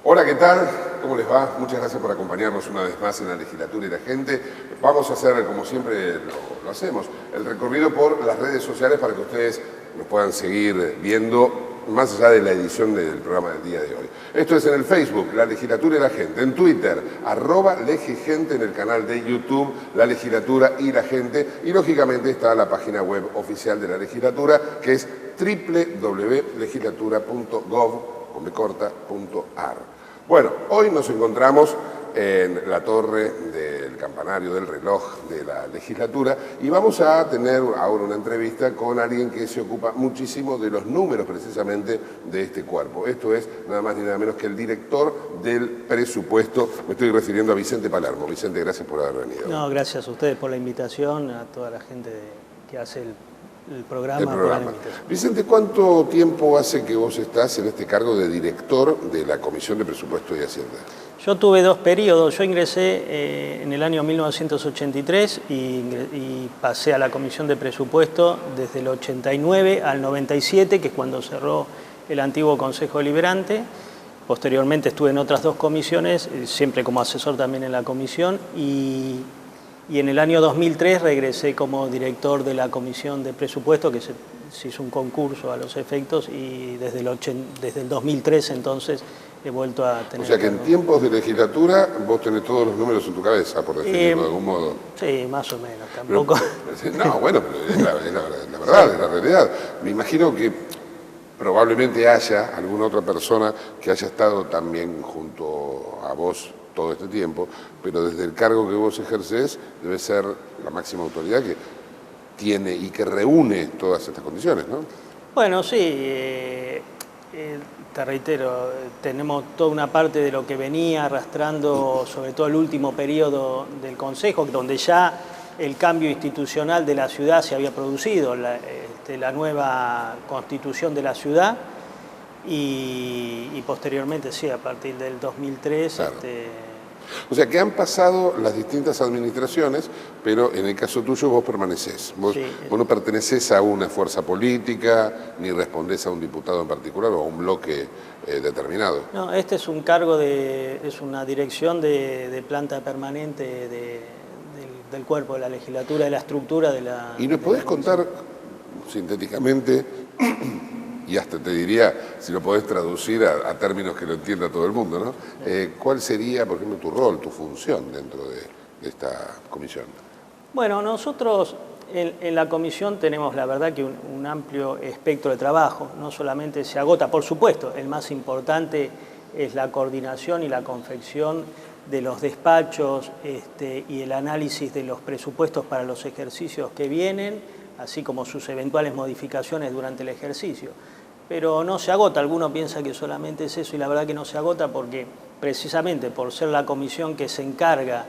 Hola, ¿qué tal? ¿Cómo les va? Muchas gracias por acompañarnos una vez más en la Legislatura y la Gente. Vamos a hacer, como siempre lo hacemos, el recorrido por las redes sociales para que ustedes nos puedan seguir viendo más allá de la edición del programa del día de hoy. Esto es en el Facebook, La Legislatura y la Gente, en Twitter, @legigente, en el canal de YouTube, La Legislatura y la Gente, y lógicamente está la página web oficial de la Legislatura, que es www.legislatura.gov.ar. Bueno, hoy nos encontramos en la torre del campanario del reloj de la legislatura y vamos a tener ahora una entrevista con alguien que se ocupa muchísimo de los números precisamente de este cuerpo. Esto es nada más ni nada menos que el director del presupuesto. Me estoy refiriendo a Vicente Palermo. Vicente, gracias por haber venido. No, gracias a ustedes por la invitación, a toda la gente que hace el programa. Vicente, ¿cuánto tiempo hace que vos estás en este cargo de director de la Comisión de Presupuesto y Hacienda? Yo tuve dos periodos. Yo ingresé en el año 1983 y pasé a la Comisión de Presupuesto desde el 89 al 97, que es cuando cerró el antiguo Consejo Deliberante. Posteriormente estuve en otras dos comisiones, siempre como asesor también en la comisión, y en el año 2003 regresé como director de la Comisión de Presupuesto, que se hizo un concurso a los efectos, y desde el 2003 entonces he vuelto a tener... O sea que en tiempos de legislatura vos tenés todos los números en tu cabeza, por decirlo de algún modo. Sí, más o menos, tampoco... No, bueno, pero es la verdad, es la realidad. Me imagino que probablemente haya alguna otra persona que haya estado también junto a vos todo este tiempo, pero desde el cargo que vos ejercés debe ser la máxima autoridad que tiene y que reúne todas estas condiciones, ¿no? Bueno, sí, te reitero, tenemos toda una parte de lo que venía arrastrando, sobre todo el último periodo del Consejo, donde ya el cambio institucional de la ciudad se había producido, la nueva constitución de la ciudad, y posteriormente, sí, a partir del 2003... Claro. O sea que han pasado las distintas administraciones, pero en el caso tuyo vos permanecés. Vos no pertenecés a una fuerza política, ni respondés a un diputado en particular o a un bloque determinado. No, este es un cargo es una dirección de planta permanente del cuerpo de la legislatura, de la estructura de la... ¿Y nos podés contar sintéticamente, y hasta te diría, si lo podés traducir a términos que lo entienda todo el mundo, ¿no? ¿Cuál sería, por ejemplo, tu rol, tu función dentro de esta comisión? Bueno, nosotros en la comisión tenemos, la verdad, que un amplio espectro de trabajo. No solamente se agota, por supuesto, el más importante es la coordinación y la confección de los despachos y el análisis de los presupuestos para los ejercicios que vienen, así como sus eventuales modificaciones durante el ejercicio. Pero no se agota, alguno piensa que solamente es eso y la verdad que no se agota porque precisamente por ser la comisión que se encarga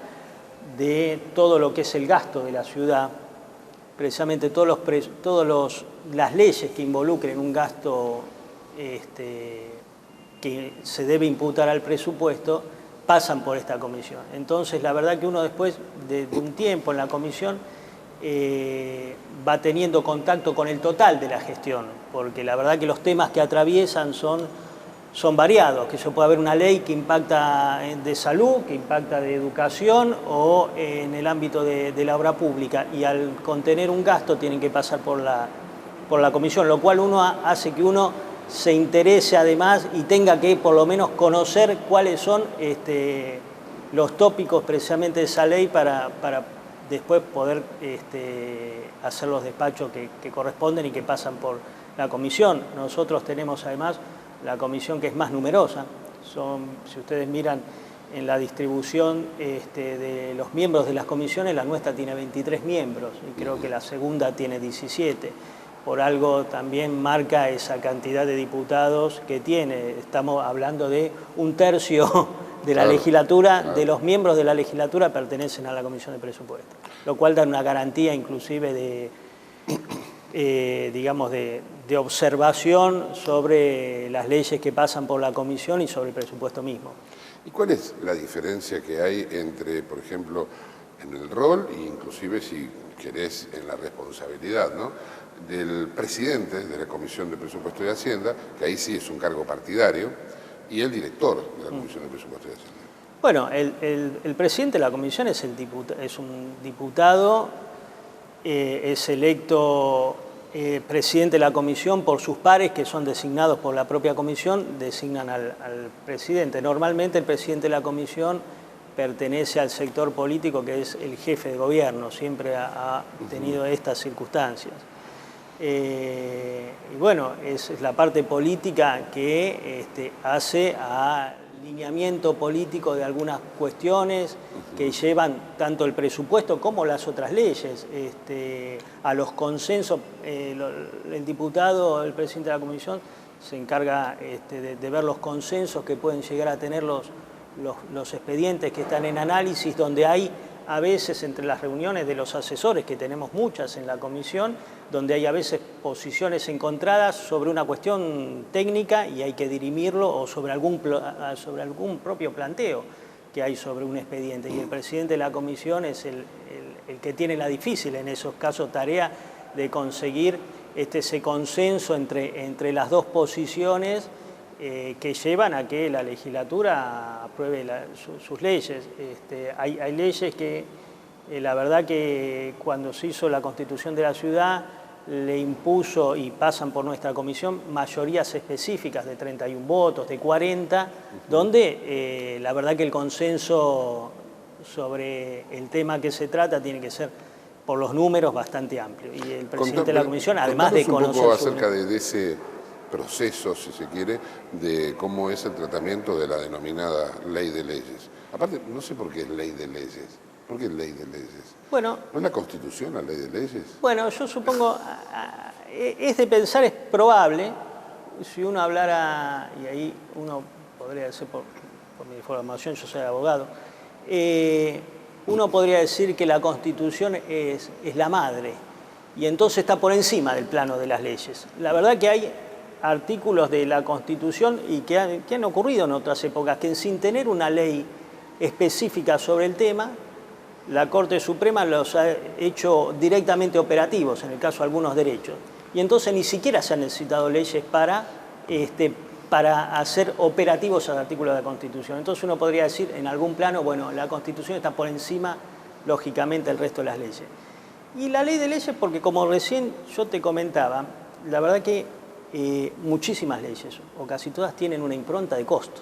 de todo lo que es el gasto de la ciudad, precisamente todas las leyes que involucren un gasto que se debe imputar al presupuesto pasan por esta comisión. Entonces la verdad que uno después de un tiempo en la comisión va teniendo contacto con el total de la gestión, porque la verdad que los temas que atraviesan son variados, que puede haber una ley que impacta de salud, que impacta de educación o en el ámbito de la obra pública, y al contener un gasto tienen que pasar por la comisión, lo cual hace que uno se interese además y tenga que por lo menos conocer cuáles son los tópicos precisamente de esa ley para después poder hacer los despachos que corresponden y que pasan por la comisión. Nosotros tenemos además la comisión que es más numerosa. Si ustedes miran en la distribución de los miembros de las comisiones, la nuestra tiene 23 miembros y creo que la segunda tiene 17. Por algo también marca esa cantidad de diputados que tiene. Estamos hablando de un tercio de la legislatura, de los miembros de la legislatura pertenecen a la Comisión de Presupuestos, lo cual da una garantía inclusive digamos, de observación sobre las leyes que pasan por la comisión y sobre el presupuesto mismo. ¿Y cuál es la diferencia que hay entre, por ejemplo, en el rol e inclusive, si querés, en la responsabilidad, ¿no?, del presidente de la Comisión de Presupuesto y Hacienda, que ahí sí es un cargo partidario, y el director de la Comisión de Presupuesto y Hacienda? Bueno, el presidente de la comisión es un diputado, es electo presidente de la comisión por sus pares, que son designados por la propia comisión, designan al presidente. Normalmente el presidente de la comisión pertenece al sector político, que es el jefe de gobierno, siempre ha tenido estas circunstancias. Y bueno, es la parte política que hace a lineamiento político de algunas cuestiones que llevan tanto el presupuesto como las otras leyes, a los consensos. El diputado, el presidente de la comisión, se encarga de ver los consensos que pueden llegar a tener los expedientes que están en análisis, donde hay a veces entre las reuniones de los asesores, que tenemos muchas en la comisión, donde hay a veces posiciones encontradas sobre una cuestión técnica y hay que dirimirlo, o sobre algún propio planteo que hay sobre un expediente. Y el presidente de la comisión es el que tiene la difícil en esos casos tarea de conseguir ese consenso entre las dos posiciones que llevan a que la legislatura apruebe sus leyes. Hay leyes que, la verdad que cuando se hizo la Constitución de la ciudad, le impuso, y pasan por nuestra comisión, mayorías específicas de 31 votos, de 40, donde la verdad que el consenso sobre el tema que se trata tiene que ser, por los números, bastante amplio. Y el presidente de la comisión, además de conocer... un poco acerca de ese proceso, si se quiere, de cómo es el tratamiento de la denominada ley de leyes. Aparte, no sé por qué es ley de leyes. ¿Por qué es ley de leyes? Bueno, ¿no es la Constitución la ley de leyes? Bueno, yo supongo, es de pensar, es probable, si uno hablara, y ahí uno podría decir, por mi formación, yo soy abogado, uno podría decir que la Constitución es la madre, y entonces está por encima del plano de las leyes. La verdad que hay artículos de la Constitución y que han ocurrido en otras épocas, que sin tener una ley específica sobre el tema, la Corte Suprema los ha hecho directamente operativos, en el caso de algunos derechos. Y entonces ni siquiera se han necesitado leyes para hacer operativos al artículo de la Constitución. Entonces uno podría decir, en algún plano, bueno, la Constitución está por encima, lógicamente, del resto de las leyes. Y la ley de leyes, porque como recién yo te comentaba, la verdad que muchísimas leyes, o casi todas, tienen una impronta de costo.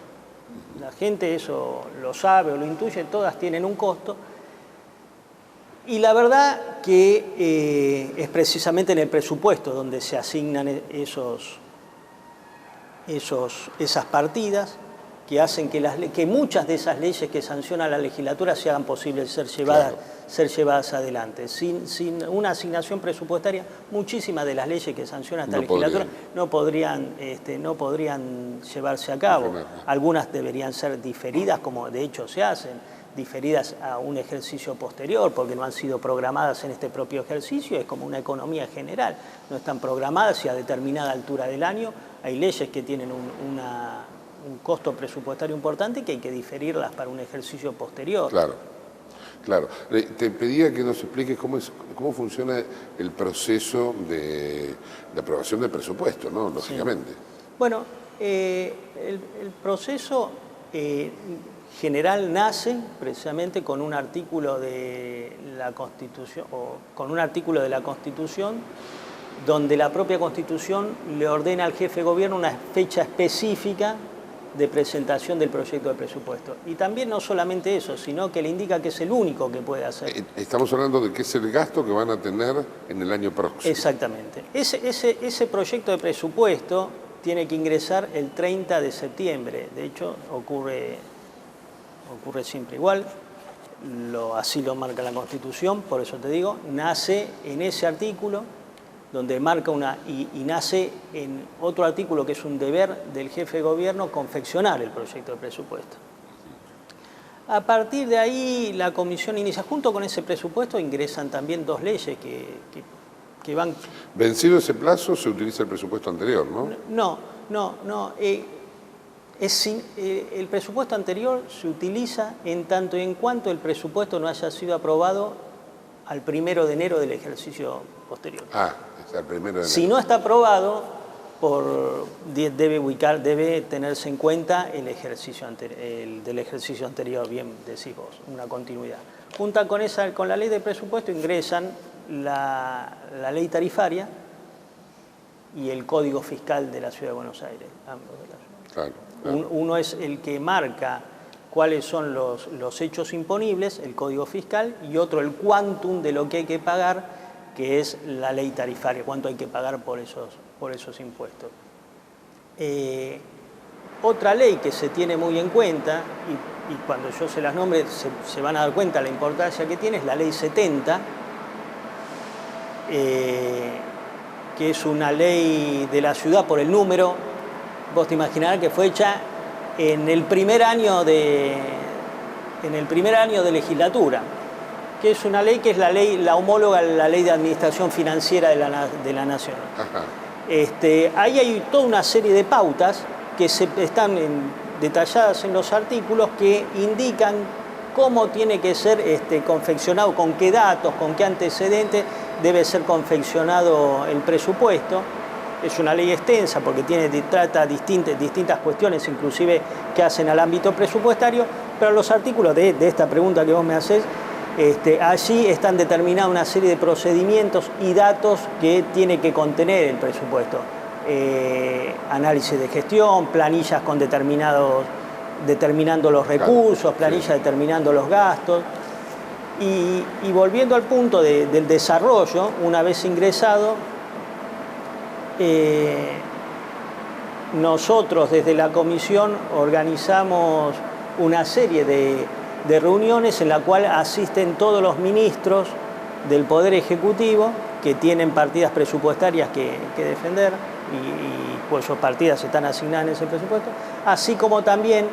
La gente eso lo sabe o lo intuye, todas tienen un costo. Y la verdad que es precisamente en el presupuesto donde se asignan esas partidas que hacen que muchas de esas leyes que sanciona la legislatura se hagan posible ser llevadas adelante. Sin una asignación presupuestaria, muchísimas de las leyes que sanciona esta legislatura no podrían llevarse a cabo. Algunas deberían ser diferidas, como de hecho se hacen, diferidas a un ejercicio posterior, porque no han sido programadas en este propio ejercicio. Es como una economía general, no están programadas, y a determinada altura del año hay leyes que tienen un costo presupuestario importante, que hay que diferirlas para un ejercicio posterior. Claro. Te pedía que nos expliques cómo funciona el proceso de aprobación del presupuesto, ¿no? Lógicamente. Sí. Bueno, el proceso general nace precisamente con un artículo de la Constitución, donde la propia Constitución le ordena al jefe de gobierno una fecha específica de presentación del proyecto de presupuesto. Y también no solamente eso, sino que le indica que es el único que puede hacer. Estamos hablando de que es el gasto que van a tener en el año próximo. Exactamente. Ese proyecto de presupuesto tiene que ingresar el 30 de septiembre. De hecho, ocurre siempre igual. Así lo marca la Constitución, por eso te digo, nace en ese artículo, donde marca y nace en otro artículo que es un deber del jefe de gobierno confeccionar el proyecto de presupuesto. A partir de ahí la comisión inicia, junto con ese presupuesto ingresan también 2 leyes que van... Vencido ese plazo se utiliza el presupuesto anterior, ¿no? No. El presupuesto anterior se utiliza en tanto y en cuanto el presupuesto no haya sido aprobado al 1 de enero del ejercicio posterior. Es el 1 de enero. Si no está aprobado, debe tenerse en cuenta el del ejercicio anterior, bien decís vos, una continuidad. Junta con la ley de presupuesto ingresan la ley tarifaria y el Código Fiscal de la Ciudad de Buenos Aires, ambos de la ciudad. Claro. Uno es el que marca cuáles son los hechos imponibles, el Código Fiscal, y otro el quantum de lo que hay que pagar, que es la ley tarifaria, cuánto hay que pagar por esos impuestos. Otra ley que se tiene muy en cuenta, y cuando yo se las nombre se van a dar cuenta la importancia que tiene, es la Ley 70, que es una ley de la ciudad por el número. Vos te imaginarás que fue hecha en el primer año de legislatura, que es una ley que es la homóloga a la Ley de Administración Financiera de la Nación. Ahí hay toda una serie de pautas que están detalladas en los artículos que indican cómo tiene que ser confeccionado, con qué datos, con qué antecedentes debe ser confeccionado el presupuesto. Es una ley extensa porque trata distintas cuestiones, inclusive que hacen al ámbito presupuestario, pero los artículos de esta pregunta que vos me hacés, allí están determinadas una serie de procedimientos y datos que tiene que contener el presupuesto. Análisis de gestión, planillas con determinando los recursos, planillas determinando los gastos. Y volviendo al punto del desarrollo, una vez ingresado, nosotros desde la comisión organizamos una serie de reuniones en la cual asisten todos los ministros del Poder Ejecutivo que tienen partidas presupuestarias que defender y cuyas partidas están asignadas en ese presupuesto, así como también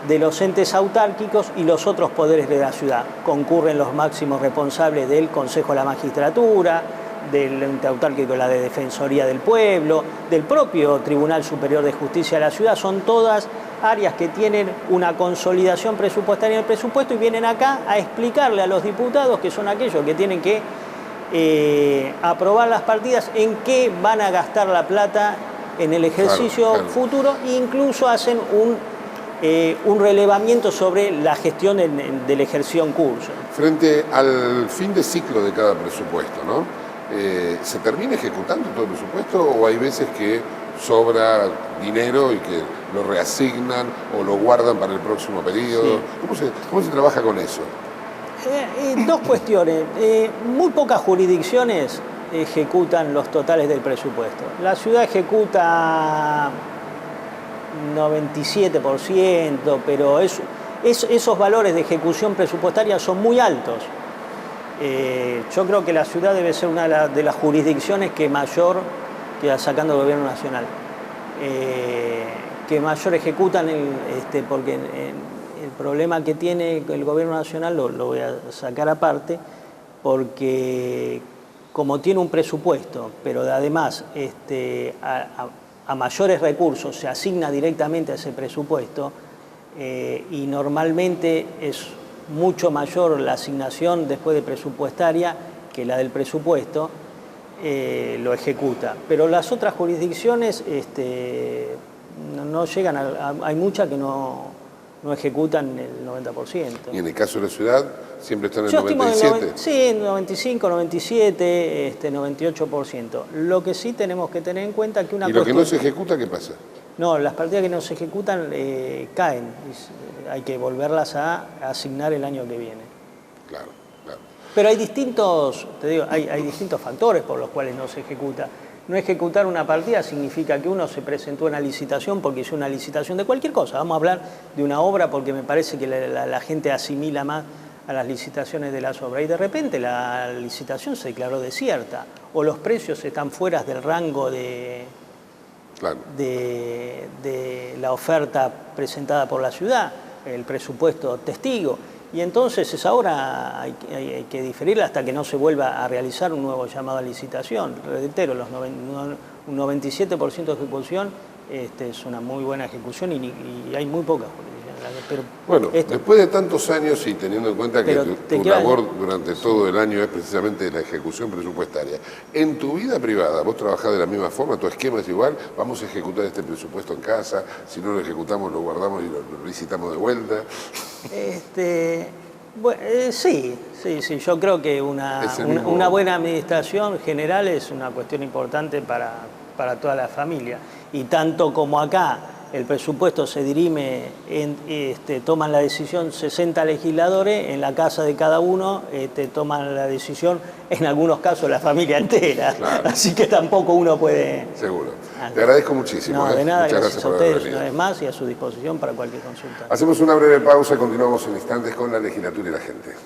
de los entes autárquicos y los otros poderes de la ciudad. Concurren los máximos responsables del Consejo de la Magistratura, del ente autárquico, la de Defensoría del Pueblo, del propio Tribunal Superior de Justicia de la ciudad. Son todas áreas que tienen una consolidación presupuestaria en el presupuesto y vienen acá a explicarle a los diputados, que son aquellos que tienen que aprobar las partidas, en qué van a gastar la plata en el ejercicio futuro, e incluso hacen un relevamiento sobre la gestión del ejercicio en curso. Frente al fin de ciclo de cada presupuesto, ¿no? ¿Se termina ejecutando todo el presupuesto o hay veces que sobra dinero y que lo reasignan o lo guardan para el próximo periodo? Sí. ¿Cómo se trabaja con eso? Dos cuestiones. Muy pocas jurisdicciones ejecutan los totales del presupuesto. La ciudad ejecuta 97%, pero esos valores de ejecución presupuestaria son muy altos. Yo creo que la ciudad debe ser una de las jurisdicciones que mayor, sacando el gobierno nacional, que mayor ejecutan, porque el problema que tiene el gobierno nacional lo voy a sacar aparte, porque como tiene un presupuesto, pero además a mayores recursos se asigna directamente a ese presupuesto, y normalmente es mucho mayor la asignación después de presupuestaria que la del presupuesto, lo ejecuta. Pero las otras jurisdicciones no llegan hay muchas que no ejecutan el 90%. ¿Y en el caso de la ciudad siempre están en el 97%? Sí, 95, 97, 98%. Lo que sí tenemos que tener en cuenta que una ¿Y lo que no se ejecuta qué pasa? No, las partidas que no se ejecutan caen. Hay que volverlas a asignar el año que viene. Claro. Pero hay distintos factores por los cuales no se ejecuta. No ejecutar una partida significa que uno se presentó a una licitación porque hizo una licitación de cualquier cosa. Vamos a hablar de una obra porque me parece que la gente asimila más a las licitaciones de las obras. Y de repente la licitación se declaró desierta o los precios están fuera del rango de la oferta presentada por la ciudad. el presupuesto testigo. Y entonces esa obra hay que diferirla hasta que no se vuelva a realizar un nuevo llamado a licitación. Reitero, un 97% de ejecución es una muy buena ejecución y hay muy pocas jurisdicciones. Pero bueno, después de tantos años y teniendo en cuenta que tu labor durante todo el año es precisamente la ejecución presupuestaria, en tu vida privada, vos trabajás de la misma forma, tu esquema es igual, vamos a ejecutar este presupuesto en casa, si no lo ejecutamos lo guardamos y lo licitamos de vuelta. Bueno, sí, yo creo que una buena administración general es una cuestión importante para toda la familia. Y tanto como acá el presupuesto se dirime, toman la decisión 60 legisladores, en la casa de cada uno toman la decisión, en algunos casos, la familia entera. Claro. Así que tampoco uno puede... Seguro. Te agradezco muchísimo. No, de nada, muchas gracias a ustedes una vez más y a su disposición para cualquier consulta. Hacemos una breve pausa y continuamos en instantes con la legislatura y la gente.